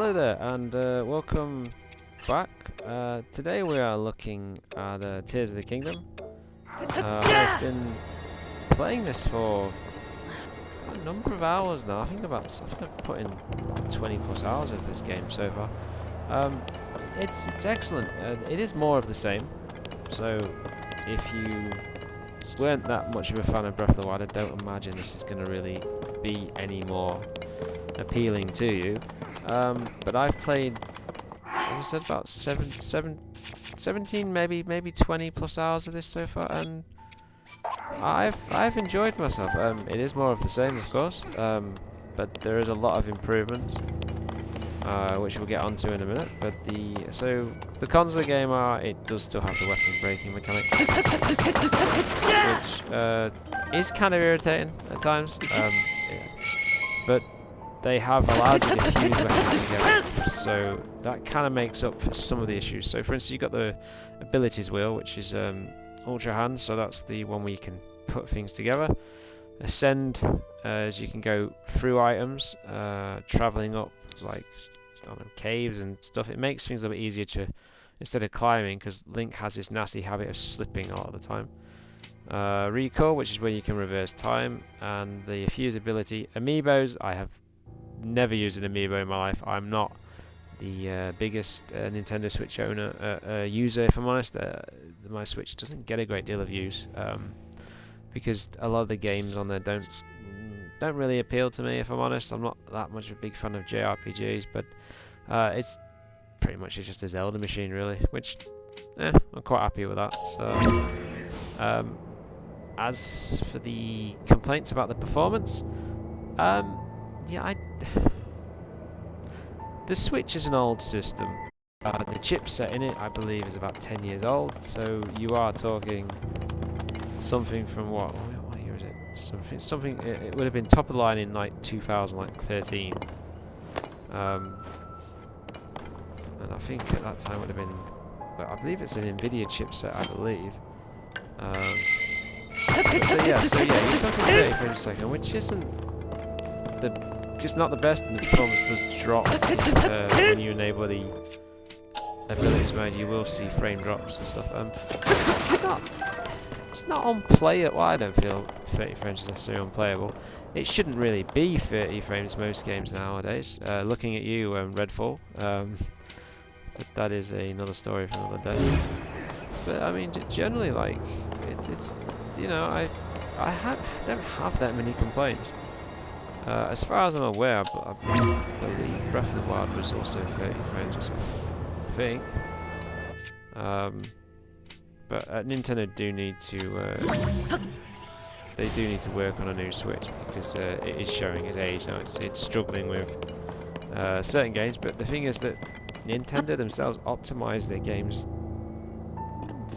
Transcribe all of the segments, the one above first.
Hello there, and welcome back. Today we are looking at Tears of the Kingdom. I've been playing this for a number of hours now. I think I've put in 20 plus hours of this game so far. It's excellent. It is more of the same. So if you weren't that much of a fan of Breath of the Wild, I don't imagine this is going to really be any more appealing to you. But I've played, as I said, about 17, maybe 20 plus hours of this so far, and I've enjoyed myself. It is more of the same, of course, but there is a lot of improvements, which we'll get onto in a minute. But the cons of the game are it does still have the weapon breaking mechanic, which is kind of irritating at times. But they have allowed you to fuse weapons together, so that kind of makes up for some of the issues. So for instance, you've got the abilities wheel, which is Ultra Hand, so that's the one where you can put things together. Ascend, as you can go through items, travelling up like caves and stuff. It makes things a little bit easier to, instead of climbing, because Link has this nasty habit of slipping a lot of the time. Recall, which is where you can reverse time, and the fuse ability. Amiibos, I have never used an amiibo in my life. I'm not the biggest Nintendo Switch owner user, if I'm honest. My Switch doesn't get a great deal of use because a lot of the games on there don't really appeal to me, if I'm honest. I'm not that much of a big fan of JRPGs, but it's pretty much just a Zelda machine, really, which I'm quite happy with that. So as for the complaints about the performance, yeah, the Switch is an old system. The chipset in it, I believe, is about 10 years old. So you are talking something from what year is it? Something. It would have been top of the line in like 2013. And I think at that time would have been. But I believe it's an Nvidia chipset, I believe. So yeah, you're talking 30 frames a second, which isn't just not the best, and the performance does drop when you enable the abilities mode. You will see frame drops and stuff. It's not unplayable. Well, I don't feel 30 frames is necessarily unplayable. It shouldn't really be 30 frames most games nowadays. Looking at you, Redfall. But that is another story for another day. But I mean, generally, like it's you know, I don't have that many complaints. As far as I'm aware, I believe Breath of the Wild was also 30 frames or something, I think. But Nintendo do need to they do need to work on a new Switch, because it is showing its age now. It's struggling with certain games, but the thing is that Nintendo themselves optimize their games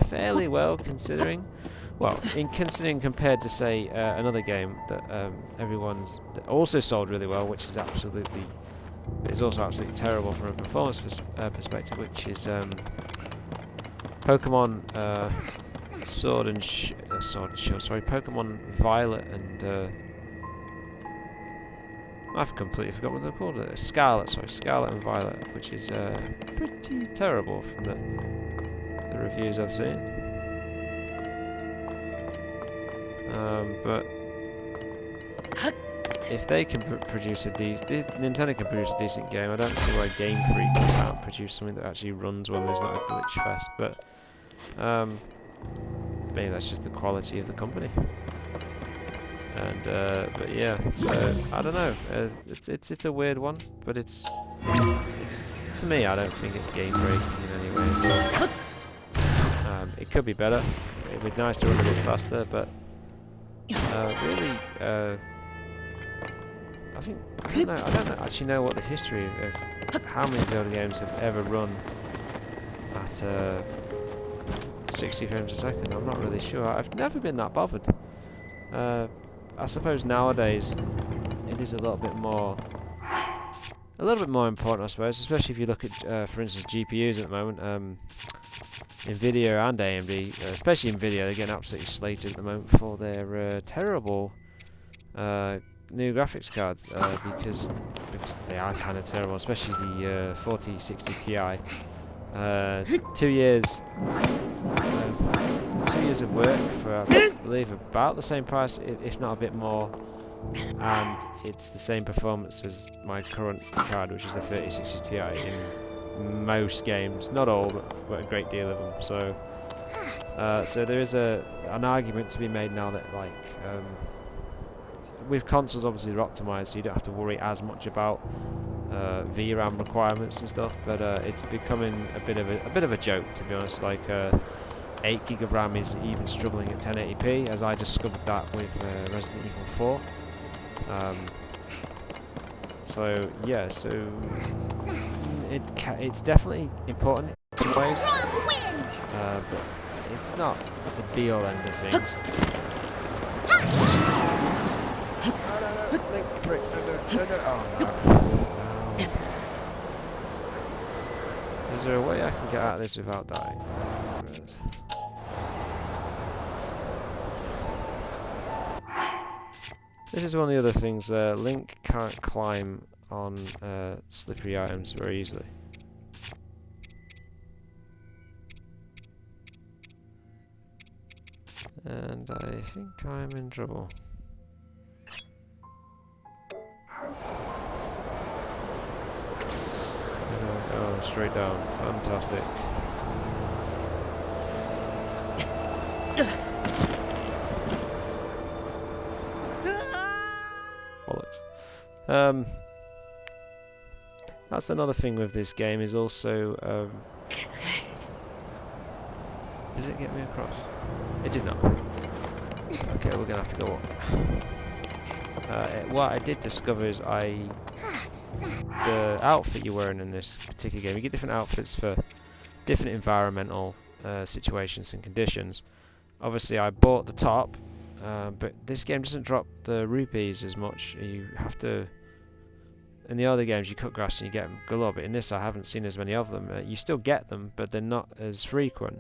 fairly well, considering. Well, considering compared to, say, another game that that also sold really well, which is also absolutely terrible from a performance perspective, which is Pokemon Sword and Shield. Sorry, Pokemon Violet and I've completely forgotten what they're called. Scarlet and Violet, which is pretty terrible from the reviews I've seen. But if they can produce Nintendo can produce a decent game, I don't see why Game Freak can't produce something that actually runs when there's not a glitch fest. But maybe that's just the quality of the company. And but yeah, so I don't know. It's a weird one, but it's to me, I don't think it's game breaking in any way as well. It could be better. It'd be nice to run a bit faster, but. Really, I don't actually know what the history of how many Zelda games have ever run at 60 frames a second. I'm not really sure. I've never been that bothered. I suppose nowadays it is a little bit more important, I suppose, especially if you look at, for instance, GPUs at the moment. Nvidia and AMD, especially Nvidia, they're getting absolutely slated at the moment for their terrible new graphics cards because they are kind of terrible, especially the 4060 Ti. 2 years, 2 years of work for I believe about the same price, if not a bit more, and it's the same performance as my current card, which is the 3060 Ti in most games, not all, but a great deal of them. So there is an argument to be made now that with consoles obviously they're optimized, so you don't have to worry as much about VRAM requirements and stuff, but it's becoming a bit of a joke, to be honest. 8 gig of RAM is even struggling at 1080p, as I discovered that with Resident Evil 4. So yeah, it's definitely important in ways, but it's not the be-all end of things. Is there a way I can get out of this without dying? This is one of the other things. Link can't climb on slippery items very easily. And I think I'm in trouble. Oh, straight down. Fantastic. Bollocks. That's another thing with this game, is also did it get me across? It did not. Okay, we're gonna have to go up. What I did discover is the outfit you're wearing in this particular game, you get different outfits for different environmental situations and conditions. Obviously I bought the top, but this game doesn't drop the rupees as much. You have to, in the other games you cut grass and you get them galore, but in this I haven't seen as many of them. You still get them, but they're not as frequent.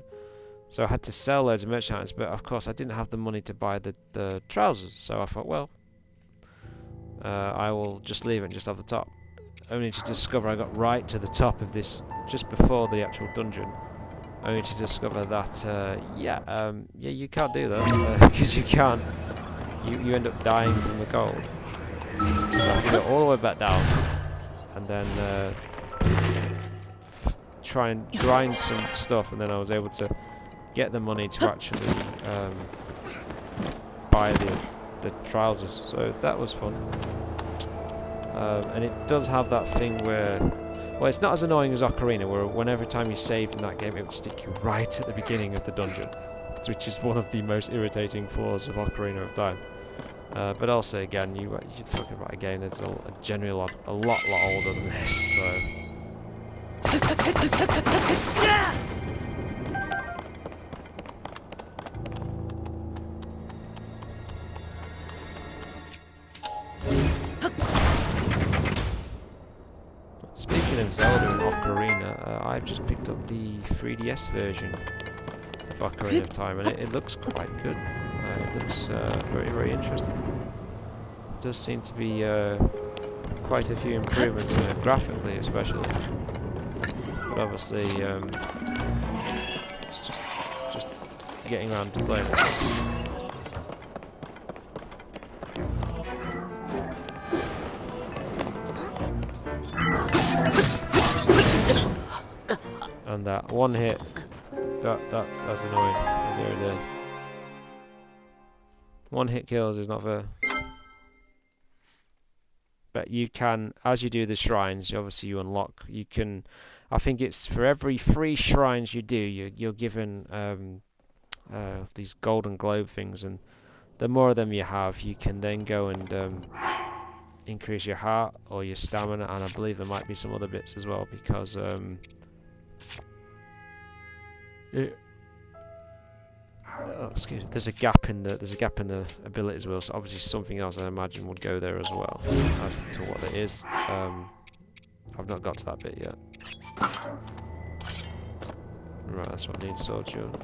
So I had to sell loads of merchandise, but of course I didn't have the money to buy the trousers, so I thought, well, I will just leave it and just have the top. Only to discover I got right to the top of this just before the actual dungeon, only to discover that yeah, you can't do that because you can't. You end up dying from the cold. So I have to go all the way back down and then try and grind some stuff, and then I was able to get the money to actually buy the trousers. So that was fun. And it does have that thing where, well, it's not as annoying as Ocarina, where whenever time you saved in that game, it would stick you right at the beginning of the dungeon, which is one of the most irritating flaws of Ocarina of Time. But also, again, you're talking about a game that's generally a lot older than this, so. Speaking of Zelda and Ocarina, I've just picked up the 3DS version of Ocarina of Time, and it looks quite good. It looks very, very interesting. It does seem to be quite a few improvements in it, graphically especially. But obviously, it's just getting around to playing it. And that one hit, that's annoying. There. One hit kills is not fair. But you can, as you do the shrines, obviously you unlock. You can, I think it's for every 3 shrines you do, you're given these golden globe things, and the more of them you have, you can then go and increase your heart or your stamina, and I believe there might be some other bits as well, because excuse me. There's a gap in the ability as well. So obviously something else I imagine would go there as well. As to what it is, I've not got to that bit yet. Right, that's what needs sword shield.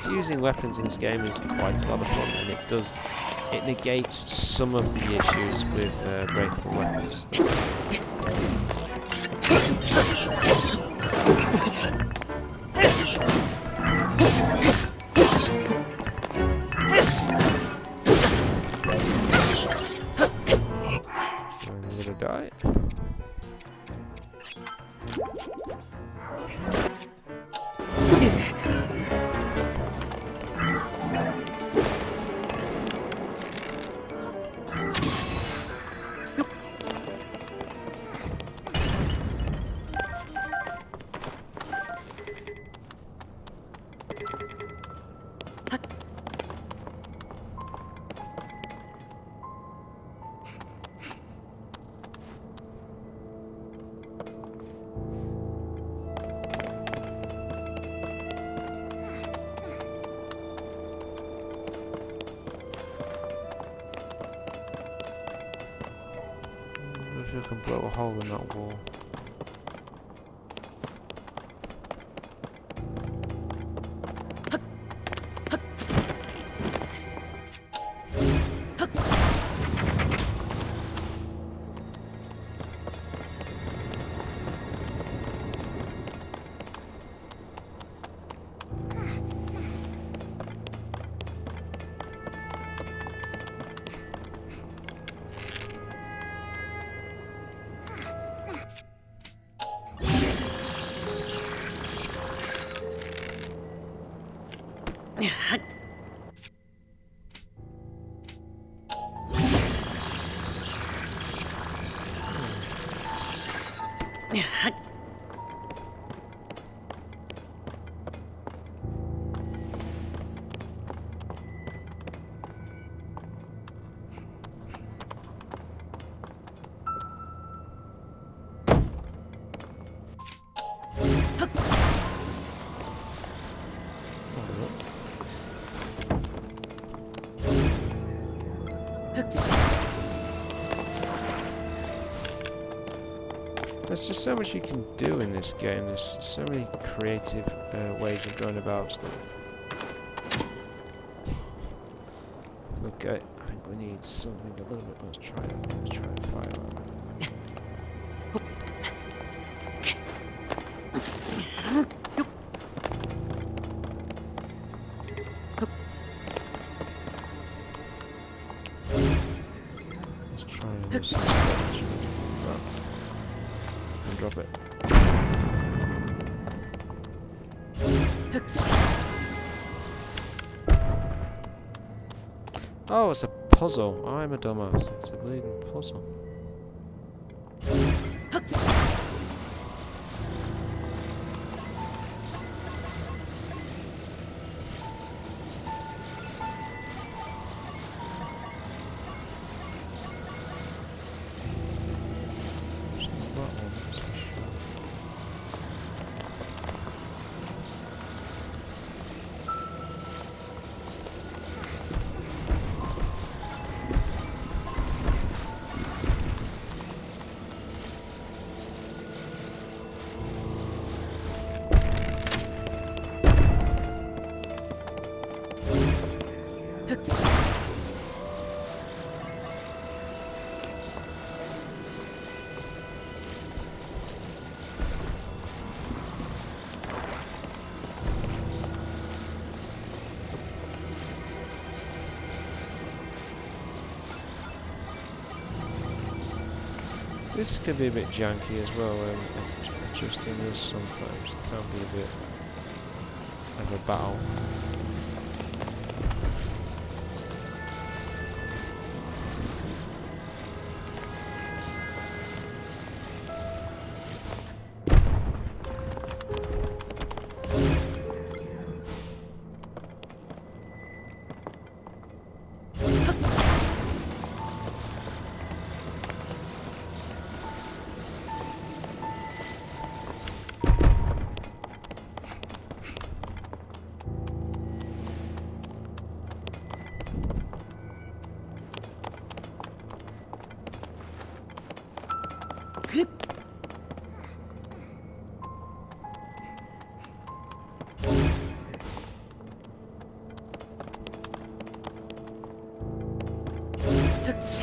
fusing weapons in this game is quite a lot of fun, and it negates some of the issues with breakable weapons. I'm gonna die. If you can blow a hole in that wall. There's just so much you can do in this game. There's so many creative ways of going about stuff. Okay, I think we need something a little bit. Let's try a fire. Let's try this. And drop it. Oh, it's a puzzle. I'm a dumbass. It's a bleeding puzzle. This can be a bit janky as well, adjusting this sometimes. It can be a bit of a battle. Shit.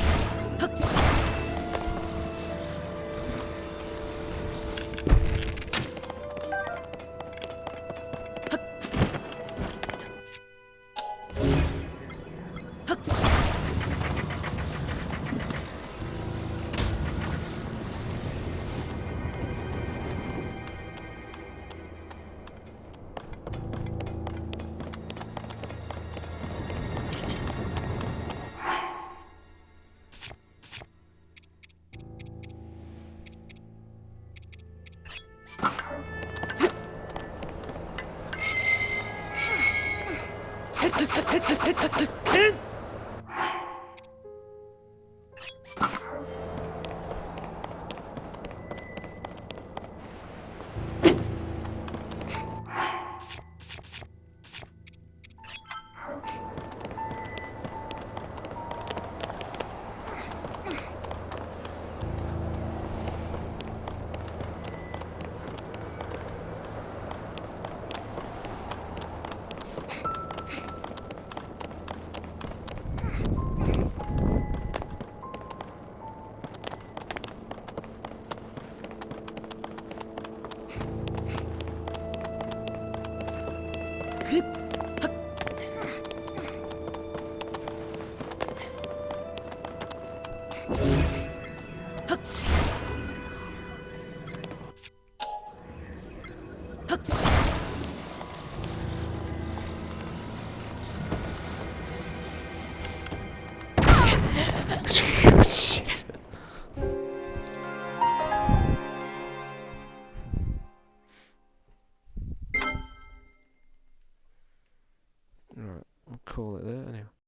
Alright, I'll call it there anyway.